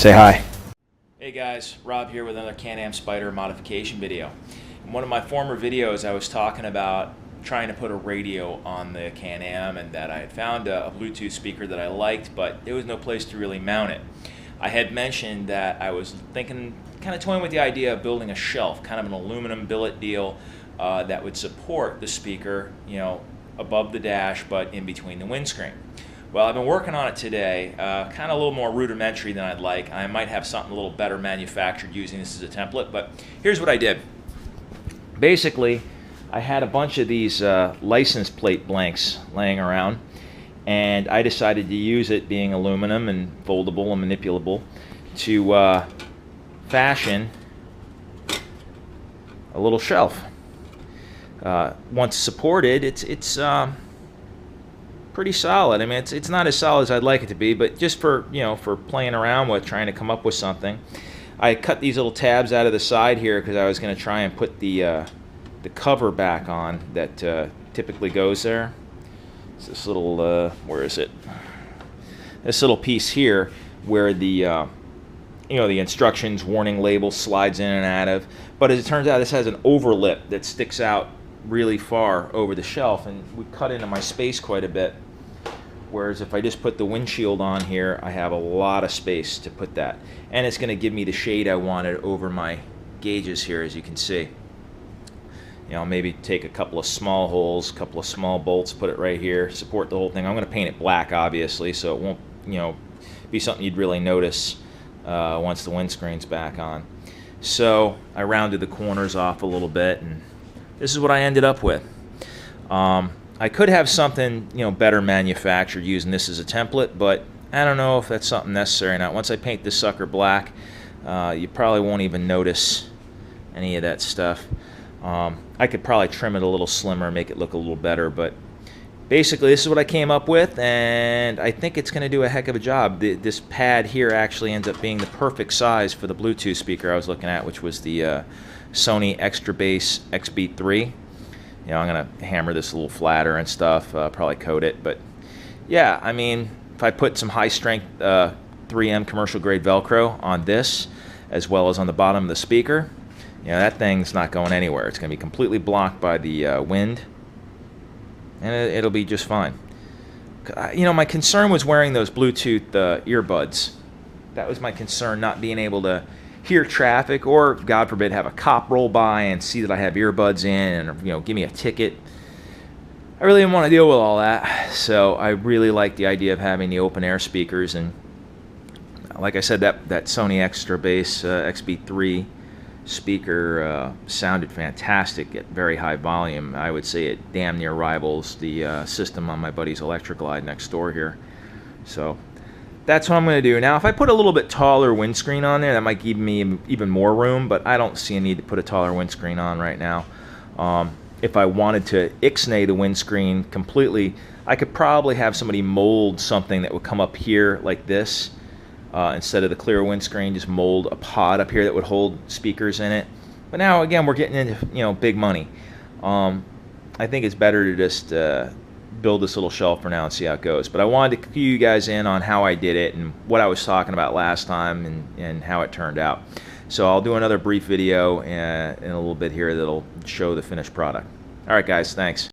Say hi. Hey guys, Rob here with another Can-Am Spyder modification video. In one of my former videos I was talking about trying to put a radio on the Can-Am and that I had found a Bluetooth speaker that I liked, but there was no place to really mount it. I had mentioned that I was thinking, kind of toying with the idea of building a shelf, kind of an aluminum billet deal that would support the speaker, you know, above the dash but in between the windscreen. Well, I've been working on it today, kind of a little more rudimentary than I'd like. I might have something a little better manufactured using this as a template, but here's what I did. Basically, I had a bunch of these license plate blanks laying around, and I decided to use it, being aluminum and foldable and manipulable, to fashion a little shelf. Once supported, it's pretty solid. I mean, it's not as solid as I'd like it to be, but just for, you know, for playing around with, trying to come up with something. I cut these little tabs out of the side here because I was going to try and put the cover back on that typically goes there. It's this little, where is it? This little piece here where the, you know, the instructions, warning label slides in and out of. But as it turns out, this has an overlip that sticks out really far over the shelf, and we cut into my space quite a bit, whereas if I just put the windshield on here, I have a lot of space to put that, and it's going to give me the shade I wanted over my gauges here, as you can see. You know, maybe take a couple of small holes, a couple of small bolts, put it right here, support the whole thing. I'm going to paint it black, obviously, so it won't, you know, be something you'd really notice once the windscreen's back on. So I rounded the corners off a little bit, and this is what I ended up with. I could have something, you know, better manufactured using this as a template, but I don't know if that's something necessary or not. Once I paint this sucker black, you probably won't even notice any of that stuff. I could probably trim it a little slimmer, make it look a little better, but basically this is what I came up with, and I think it's going to do a heck of a job. This pad here actually ends up being the perfect size for the Bluetooth speaker I was looking at, which was the Sony Extra Bass XB3. You know, I'm going to hammer this a little flatter and stuff, probably coat it, but yeah, I mean, if I put some high-strength 3M commercial-grade Velcro on this, as well as on the bottom of the speaker, you know, that thing's not going anywhere. It's going to be completely blocked by the wind, and it'll be just fine. You know, my concern was wearing those Bluetooth earbuds. That was my concern, not being able to hear traffic, or God forbid have a cop roll by and see that I have earbuds in and, you know, give me a ticket. I really didn't want to deal with all that, so I really like the idea of having the open air speakers. And like I said, that Sony Extra Bass XB3 speaker sounded fantastic at very high volume. I would say it damn near rivals the system on my buddy's Electroglide next door here. So that's what I'm going to do. Now, if I put a little bit taller windscreen on there, that might give me even more room, but I don't see a need to put a taller windscreen on right now. If I wanted to ixnay the windscreen completely, I could probably have somebody mold something that would come up here like this. Instead of the clear windscreen, just mold a pod up here that would hold speakers in it. But now, again, we're getting into, you know, big money. I think it's better to just build this little shelf for now and see how it goes. But I wanted to cue you guys in on how I did it and what I was talking about last time and how it turned out. So I'll do another brief video in a little bit here that'll show the finished product. All right, guys, thanks.